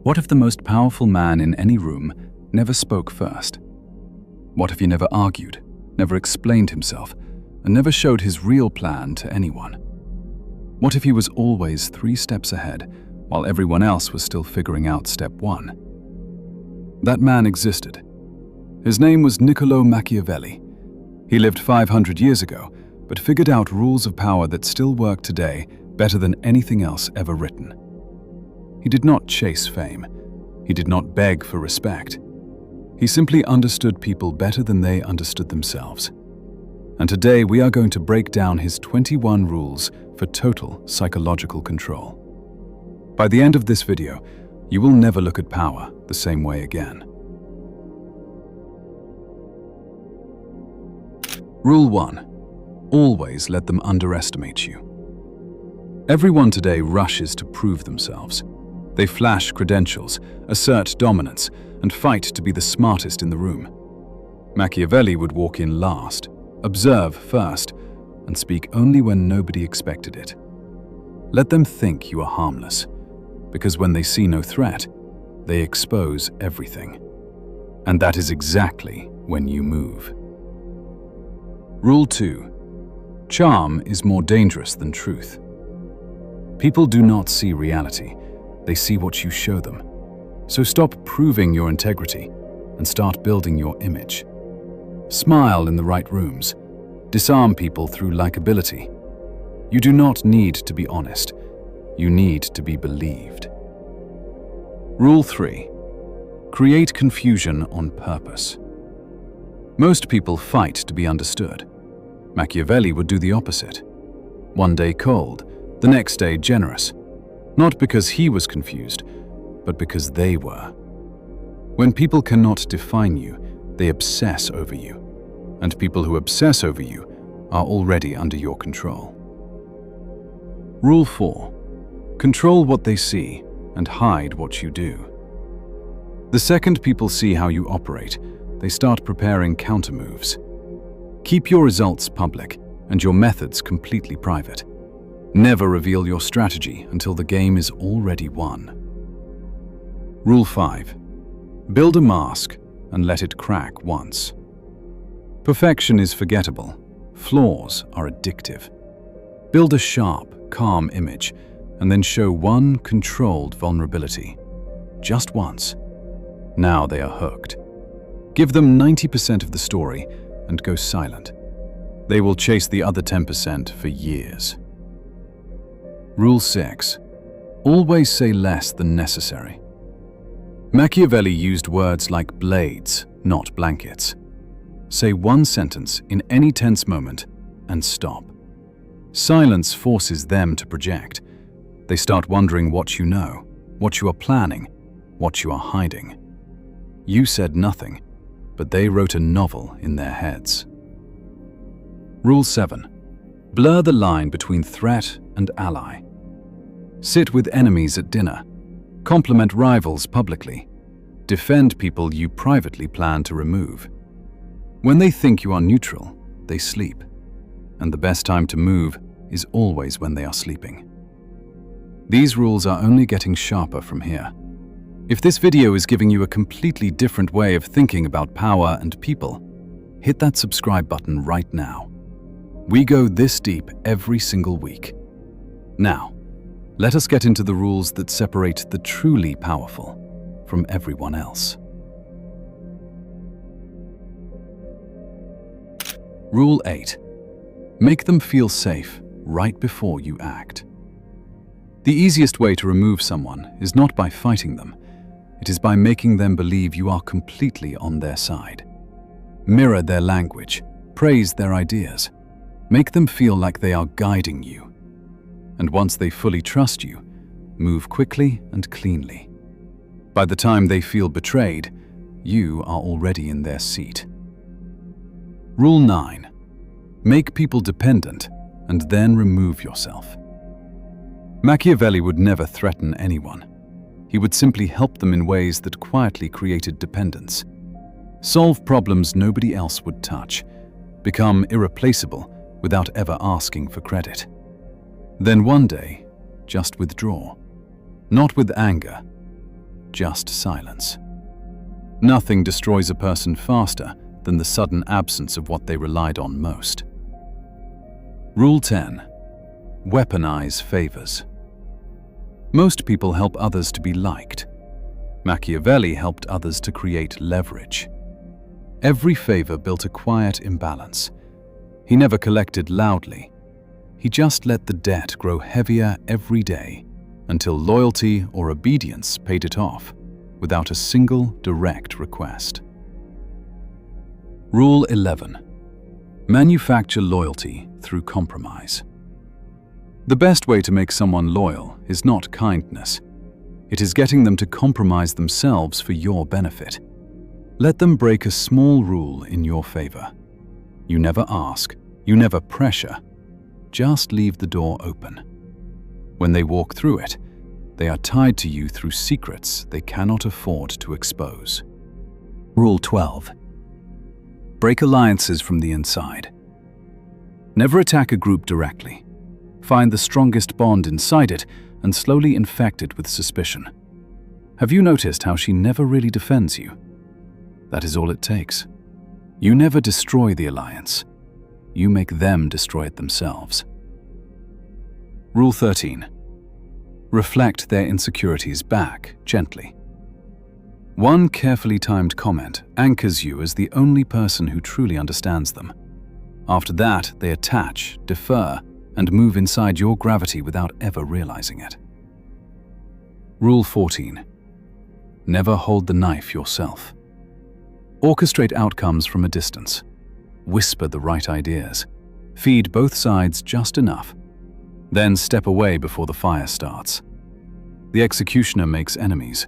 What if the most powerful man in any room never spoke first? What if he never argued, never explained himself, and never showed his real plan to anyone? What if he was always 3 steps ahead, while everyone else was still figuring out step 1? That man existed. His name was Niccolò Machiavelli. He lived 500 years ago, but figured out rules of power that still work today better than anything else ever written. He did not chase fame. He did not beg for respect. He simply understood people better than they understood themselves. And today we are going to break down his 21 rules for total psychological control. By the end of this video, you will never look at power the same way again. Rule 1. Always let them underestimate you. Everyone today rushes to prove themselves. They flash credentials, assert dominance, and fight to be the smartest in the room. Machiavelli would walk in last, observe first, and speak only when nobody expected it. Let them think you are harmless, because when they see no threat, they expose everything. And that is exactly when you move. Rule 2. Charm is more dangerous than truth. People do not see reality, they see what you show them. So stop proving your integrity and start building your image. Smile in the right rooms. Disarm people through likability. You do not need to be honest. You need to be believed. Rule 3. Create confusion on purpose. Most people fight to be understood. Machiavelli would do the opposite. One day cold, the next day generous. Not because he was confused, but because they were. When people cannot define you, they obsess over you. And people who obsess over you are already under your control. Rule 4. Control what they see and hide what you do. The second people see how you operate, they start preparing countermoves. Keep your results public and your methods completely private. Never reveal your strategy until the game is already won. Rule 5. Build a mask and let it crack once. Perfection is forgettable. Flaws are addictive. Build a sharp, calm image and then show one controlled vulnerability. Just once. Now they are hooked. Give them 90% of the story and go silent. They will chase the other 10% for years. Rule 6. Always say less than necessary. Machiavelli used words like blades, not blankets. Say one sentence in any tense moment and stop. Silence forces them to project. They start wondering what you know, what you are planning, what you are hiding. You said nothing, but they wrote a novel in their heads. Rule 7. Blur the line between threat and ally. Sit with enemies at dinner. Compliment rivals publicly. Defend people you privately plan to remove. When they think you are neutral, they sleep. And the best time to move is always when they are sleeping. These rules are only getting sharper from here. If this video is giving you a completely different way of thinking about power and people, hit that subscribe button right now. We go this deep every single week. Now, let us get into the rules that separate the truly powerful from everyone else. Rule 8. Make them feel safe right before you act. The easiest way to remove someone is not by fighting them. It is by making them believe you are completely on their side. Mirror their language, praise their ideas. Make them feel like they are guiding you. And once they fully trust you, move quickly and cleanly. By the time they feel betrayed, you are already in their seat. Rule 9. Make people dependent and then remove yourself. Machiavelli would never threaten anyone. He would simply help them in ways that quietly created dependence. Solve problems nobody else would touch. Become irreplaceable without ever asking for credit. Then one day, just withdraw. Not with anger, just silence. Nothing destroys a person faster than the sudden absence of what they relied on most. Rule 10. Weaponize favors. Most people help others to be liked. Machiavelli helped others to create leverage. Every favor built a quiet imbalance. He never collected loudly. He just let the debt grow heavier every day until loyalty or obedience paid it off without a single direct request. Rule 11. Manufacture loyalty through compromise. The best way to make someone loyal is not kindness. It is getting them to compromise themselves for your benefit. Let them break a small rule in your favor. You never ask, you never pressure. Just leave the door open. When they walk through it, they are tied to you through secrets they cannot afford to expose. Rule 12. Break alliances from the inside. Never attack a group directly. Find the strongest bond inside it and slowly infect it with suspicion. Have you noticed how she never really defends you? That is all it takes. You never destroy the alliance. You make them destroy it themselves. Rule 13. Reflect their insecurities back gently. One carefully timed comment anchors you as the only person who truly understands them. After that, they attach, defer, and move inside your gravity without ever realizing it. Rule 14. Never hold the knife yourself. Orchestrate outcomes from a distance. Whisper the right ideas. Feed both sides just enough. Then step away before the fire starts. The executioner makes enemies.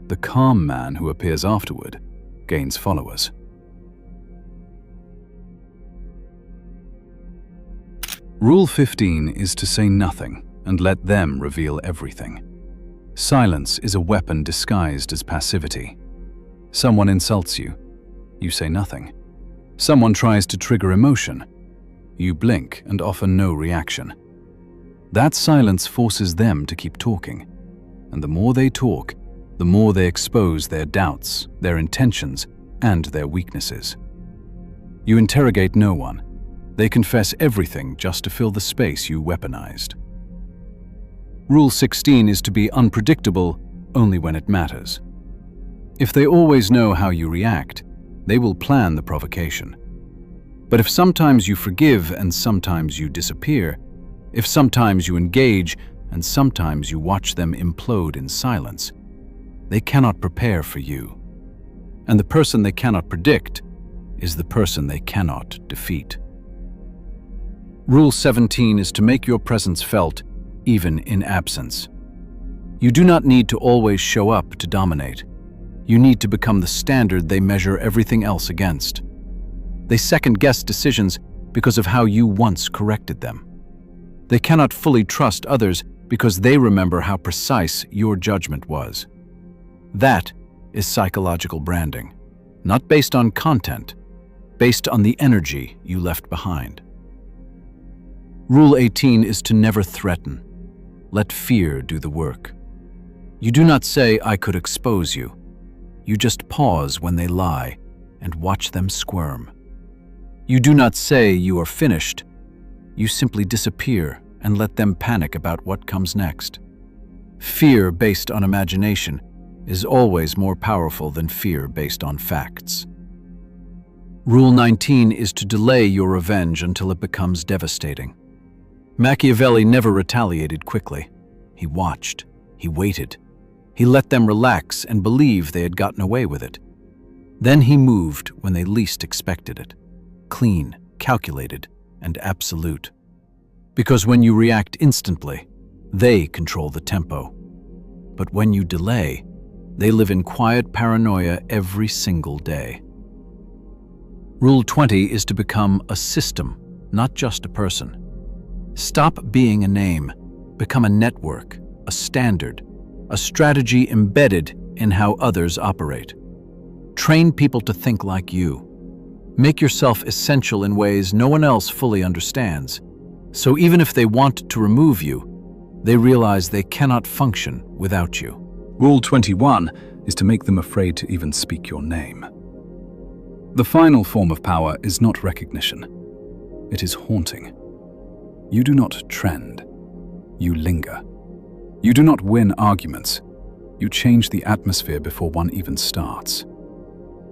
The calm man who appears afterward gains followers. Rule 15 is to say nothing and let them reveal everything. Silence is a weapon disguised as passivity. Someone insults you. You say nothing. Someone tries to trigger emotion. You blink and offer no reaction. That silence forces them to keep talking. And the more they talk, the more they expose their doubts, their intentions, and their weaknesses. You interrogate no one. They confess everything just to fill the space you weaponized. Rule 16 is to be unpredictable only when it matters. If they always know how you react, they will plan the provocation. But if sometimes you forgive and sometimes you disappear, if sometimes you engage and sometimes you watch them implode in silence, they cannot prepare for you. And the person they cannot predict is the person they cannot defeat. Rule 17 is to make your presence felt, even in absence. You do not need to always show up to dominate. You need to become the standard they measure everything else against. They second-guess decisions because of how you once corrected them. They cannot fully trust others because they remember how precise your judgment was. That is psychological branding, not based on content, based on the energy you left behind. Rule 18 is to never threaten. Let fear do the work. You do not say, "I could expose you." You just pause when they lie and watch them squirm. You do not say you are finished. You simply disappear and let them panic about what comes next. Fear based on imagination is always more powerful than fear based on facts. Rule 19 is to delay your revenge until it becomes devastating. Machiavelli never retaliated quickly. He watched, he waited, he let them relax and believe they had gotten away with it. Then he moved when they least expected it. Clean, calculated, and absolute. Because when you react instantly, they control the tempo. But when you delay, they live in quiet paranoia every single day. Rule 20 is to become a system, not just a person. Stop being a name. Become a network, a standard, a strategy embedded in how others operate. Train people to think like you. Make yourself essential in ways no one else fully understands. So even if they want to remove you, they realize they cannot function without you. Rule 21 is to make them afraid to even speak your name. The final form of power is not recognition. It is haunting. You do not trend. You linger. You do not win arguments. You change the atmosphere before one even starts.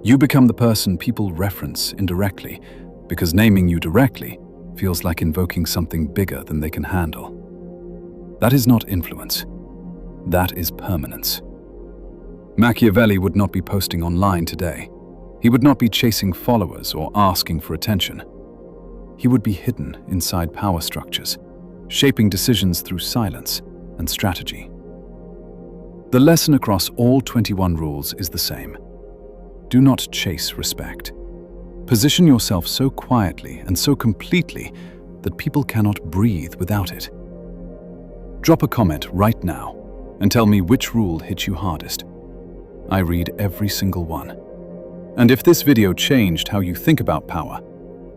You become the person people reference indirectly, because naming you directly feels like invoking something bigger than they can handle. That is not influence. That is permanence. Machiavelli would not be posting online today. He would not be chasing followers or asking for attention. He would be hidden inside power structures, shaping decisions through silence and strategy. The lesson across all 21 rules is the same. Do not chase respect. Position yourself so quietly and so completely that people cannot breathe without it. Drop a comment right now and tell me which rule hit you hardest. I read every single one. And if this video changed how you think about power,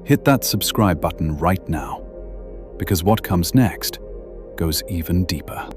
hit that subscribe button right now, because what comes next goes even deeper.